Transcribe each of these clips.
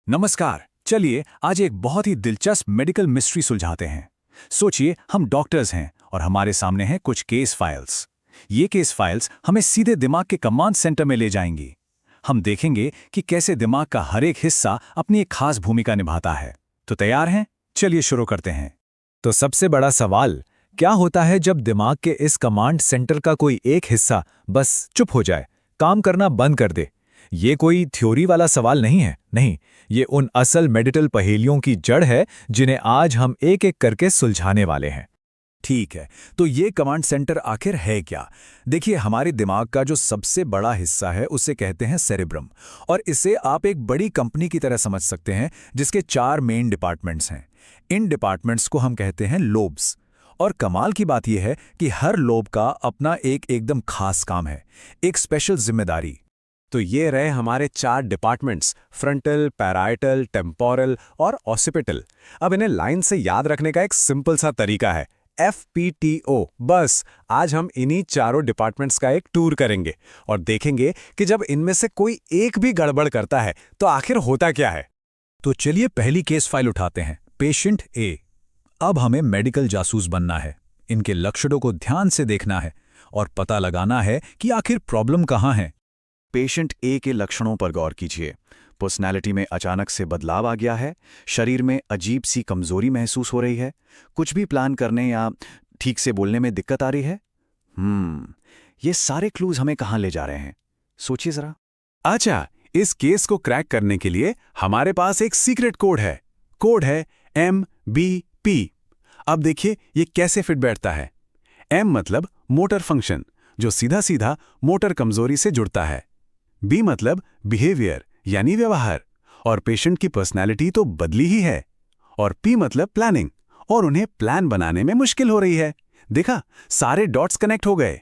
नमस्कार। चलिए आज एक बहुत ही दिलचस्प मेडिकल मिस्ट्री सुलझाते हैं। सोचिए हम डॉक्टर्स हैं और हमारे सामने हैं कुछ केस फाइल्स। ये केस फाइल्स हमें सीधे दिमाग के कमांड सेंटर में ले जाएंगी। हम देखेंगे कि कैसे दिमाग का हर एक हिस्सा अपनी एक खास भूमिका निभाता है। तो तैयार हैं? चलिए शुरू करते हैं। तो सबसे बड़ा सवाल, क्या होता है जब दिमाग के इस कमांड सेंटर का कोई एक हिस्सा बस चुप हो जाए, काम करना बंद कर दे? ये कोई थ्योरी वाला सवाल नहीं है, नहीं, ये उन असल मेडिकल पहेलियों की जड़ है जिन्हें आज हम एक एक करके सुलझाने वाले हैं। ठीक है, तो ये कमांड सेंटर आखिर है क्या? देखिए, हमारे दिमाग का जो सबसे बड़ा हिस्सा है उसे कहते हैं सेरेब्रम। और इसे आप एक बड़ी कंपनी की तरह समझ सकते हैं जिसके 4 मेन डिपार्टमेंट्स हैं। इन डिपार्टमेंट्स को हम कहते हैं लोब्स। और कमाल की बात यह है कि हर लोब का अपना एकदम खास काम है, एक स्पेशल जिम्मेदारी। तो ये रहे हमारे 4 डिपार्टमेंट्स, फ्रंटल, पैराइटल, टेम्पोरल और ऑसिपिटल। अब इन्हें लाइन से याद रखने का एक सिंपल सा तरीका है, FPTO। बस आज हम इन्हीं चारों डिपार्टमेंट्स का एक टूर करेंगे और देखेंगे कि जब इनमें से कोई एक भी गड़बड़ करता है तो आखिर होता क्या है। तो चलिए पहली केस फाइल उठाते हैं, पेशेंट ए। अब हमें मेडिकल जासूस बनना है, इनके लक्षणों को ध्यान से देखना है और पता लगाना है कि आखिर प्रॉब्लम कहाँ है। पेशेंट ए के लक्षणों पर गौर कीजिए। पर्सनैलिटी में अचानक से बदलाव आ गया है, शरीर में अजीब सी कमजोरी महसूस हो रही है, कुछ भी प्लान करने या ठीक से बोलने में दिक्कत आ रही है। ये सारे क्लूज हमें कहाँ ले जा रहे हैं? सोचिए जरा। अच्छा, इस केस को क्रैक करने के लिए हमारे पास एक सीक्रेट कोड है। कोड है MBP। अब देखिए ये कैसे फिट बैठता है। M मतलब मोटर फंक्शन, जो सीधा सीधा मोटर कमजोरी से जुड़ता है। B मतलब बिहेवियर यानी व्यवहार, और पेशेंट की पर्सनैलिटी तो बदली ही है। और P मतलब प्लानिंग, और उन्हें प्लान बनाने में मुश्किल हो रही है। देखा, सारे डॉट्स कनेक्ट हो गए।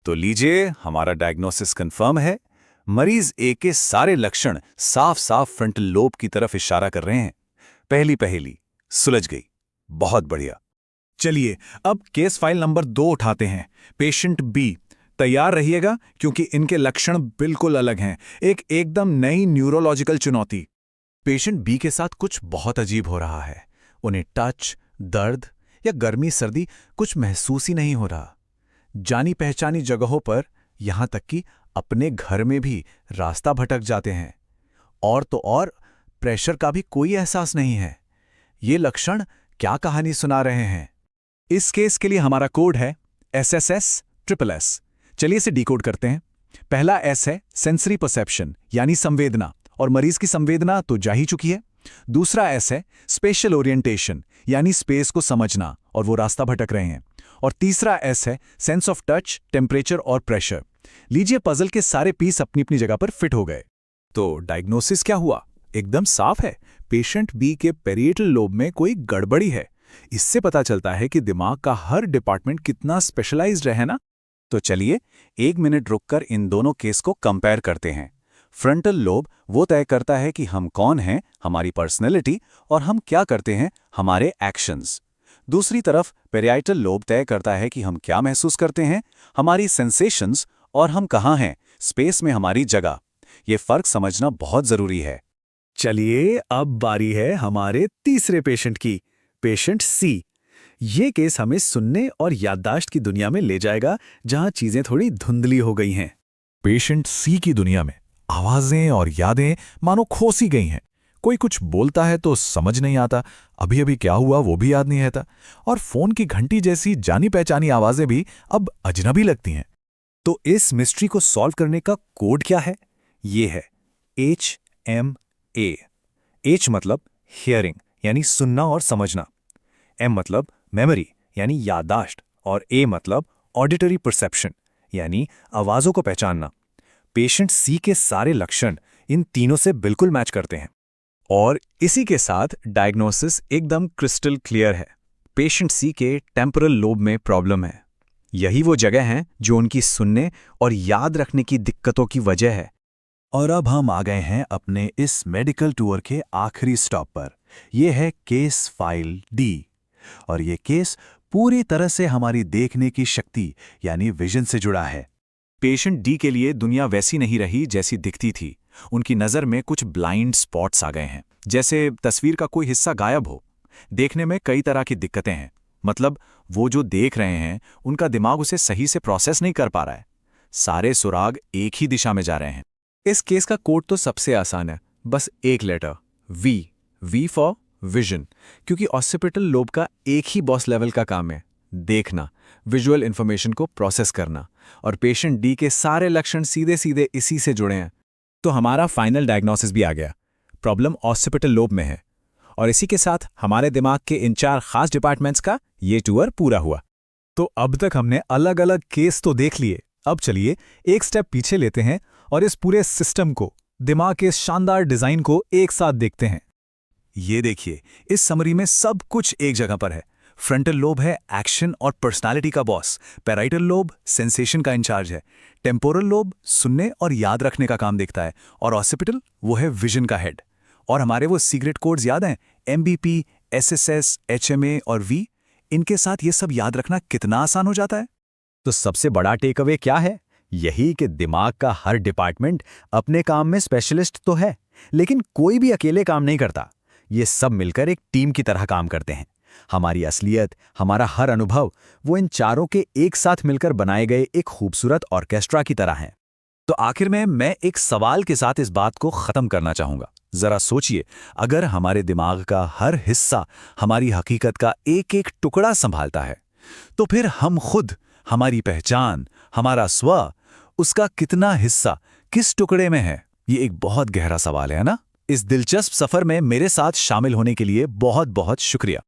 तो लीजिए, हमारा डायग्नोसिस कंफर्म है। मरीज ए के सारे लक्षण साफ साफ फ्रंटल लोब की तरफ इशारा कर रहे हैं। पहली पहेली सुलझ गई। बहुत बढ़िया। चलिए अब केस फाइल नंबर 2 उठाते हैं, पेशेंट बी। तैयार रहिएगा क्योंकि इनके लक्षण बिल्कुल अलग हैं, एकदम नई न्यूरोलॉजिकल चुनौती। पेशेंट बी के साथ कुछ बहुत अजीब हो रहा है। उन्हें टच, दर्द या गर्मी सर्दी कुछ महसूस ही नहीं हो रहा। जानी पहचानी जगहों पर, यहां तक कि अपने घर में भी रास्ता भटक जाते हैं। और तो और प्रेशर का भी कोई एहसास नहीं है। ये लक्षण क्या कहानी सुना रहे हैं? इस केस के लिए हमारा कोड है SSS। चलिए इसे डिकोड करते हैं। पहला S है सेंसरी परसेप्शन यानी संवेदना, और मरीज की संवेदना तो जा ही चुकी है। दूसरा S है स्पेशल ओरिएंटेशन यानी स्पेस को समझना, और वो रास्ता भटक रहे हैं। और तीसरा S है सेंस ऑफ टच, टेम्परेचर और प्रेशर। लीजिए, पजल के सारे पीस अपनी अपनी जगह पर फिट हो गए। तो डायग्नोसिस क्या हुआ? एकदम साफ है, पेशेंट बी के पेरिएटल लोब में कोई गड़बड़ी है। इससे पता चलता है कि दिमाग का हर डिपार्टमेंट कितना स्पेशलाइज्ड है ना। तो चलिए 1 मिनट रुककर इन दोनों केस को कंपेयर करते हैं। फ्रंटल लोब वो तय करता है कि हम कौन हैं, हमारी पर्सनैलिटी, और हम क्या करते हैं, हमारे एक्शंस। दूसरी तरफ पेरियाइटल लोब तय करता है कि हम क्या महसूस करते हैं, हमारी सेंसेशंस, और हम कहाँ हैं, स्पेस में हमारी जगह। ये फर्क समझना बहुत जरूरी है। चलिए अब बारी है हमारे तीसरे पेशेंट की, पेशेंट सी। ये केस हमें सुनने और याददाश्त की दुनिया में ले जाएगा, जहां चीजें थोड़ी धुंधली हो गई हैं। पेशेंट सी की दुनिया में आवाजें और यादें मानो खो सी गई हैं। कोई कुछ बोलता है तो समझ नहीं आता, अभी अभी क्या हुआ वो भी याद नहीं रहता, और फोन की घंटी जैसी जानी पहचानी आवाजें भी अब अजनबी लगती हैं। तो इस मिस्ट्री को सॉल्व करने का कोड क्या है? ये है HMA। H मतलब हियरिंग यानी सुनना और समझना, M मतलब मेमोरी यानी याददाश्त, और A मतलब ऑडिटरी परसेप्शन यानी आवाजों को पहचानना। पेशेंट सी के सारे लक्षण इन तीनों से बिल्कुल मैच करते हैं, और इसी के साथ डायग्नोसिस एकदम क्रिस्टल क्लियर है। पेशेंट सी के टेम्पोरल लोब में प्रॉब्लम है। यही वो जगह है जो उनकी सुनने और याद रखने की दिक्कतों की वजह है। और अब हम आ गए हैं अपने इस मेडिकल टूर के आखिरी स्टॉप पर। यह है केस फाइल डी, और ये केस पूरी तरह से हमारी देखने की शक्ति यानी विजन से जुड़ा है। पेशेंट डी के लिए दुनिया वैसी नहीं रही जैसी दिखती थी। उनकी नज़र में कुछ ब्लाइंड स्पॉट्स आ गए हैं, जैसे तस्वीर का कोई हिस्सा गायब हो। देखने में कई तरह की दिक्कतें हैं, मतलब वो जो देख रहे हैं उनका दिमाग उसे सही से प्रोसेस नहीं कर पा रहा है। सारे सुराग एक ही दिशा में जा रहे हैं। इस केस का कोड तो सबसे आसान है, बस एक लेटर वी फॉर विजन, क्योंकि ऑसिपिटल लोब का एक ही बॉस लेवल का काम है, देखना, विजुअल इंफॉर्मेशन को प्रोसेस करना, और पेशेंट डी के सारे लक्षण सीधे सीधे इसी से जुड़े हैं। तो हमारा फाइनल डायग्नोसिस भी आ गया। प्रॉब्लम ऑसिपिटल लोब में है, और इसी के साथ हमारे दिमाग के इन 4 खास डिपार्टमेंट्स का ये टूर पूरा हुआ। तो अब तक हमने अलग अलग केस तो देख लिए, अब चलिए एक स्टेप पीछे लेते हैं और इस पूरे सिस्टम को, दिमाग के शानदार डिजाइन को एक साथ देखते हैं। ये देखिए, इस समरी में सब कुछ एक जगह पर है। फ्रंटल लोब है एक्शन और पर्सनालिटी का बॉस, पैराइटल लोब सेंसेशन का इंचार्ज है, टेम्पोरल लोब सुनने और याद रखने का काम देखता है, और ऑसिपिटल वो है विजन का हेड। और हमारे वो सीक्रेट कोड्स याद हैं, MBP, SSS, HMA और V। इनके साथ ये सब याद रखना कितना आसान हो जाता है। तो सबसे बड़ा टेक अवे क्या है? यही कि दिमाग का हर डिपार्टमेंट अपने काम में स्पेशलिस्ट तो है, लेकिन कोई भी अकेले काम नहीं करता। ये सब मिलकर एक टीम की तरह काम करते हैं। हमारी असलियत, हमारा हर अनुभव, वो इन चारों के एक साथ मिलकर बनाए गए एक खूबसूरत ऑर्केस्ट्रा की तरह हैं। तो आखिर में मैं एक सवाल के साथ इस बात को खत्म करना चाहूंगा। जरा सोचिए, अगर हमारे दिमाग का हर हिस्सा हमारी हकीकत का एक एक टुकड़ा संभालता है, तो फिर हम खुद, हमारी पहचान, हमारा स्व, उसका कितना हिस्सा किस टुकड़े में है? ये एक बहुत गहरा सवाल है ना? इस दिलचस्प सफर में मेरे साथ शामिल होने के लिए बहुत बहुत शुक्रिया।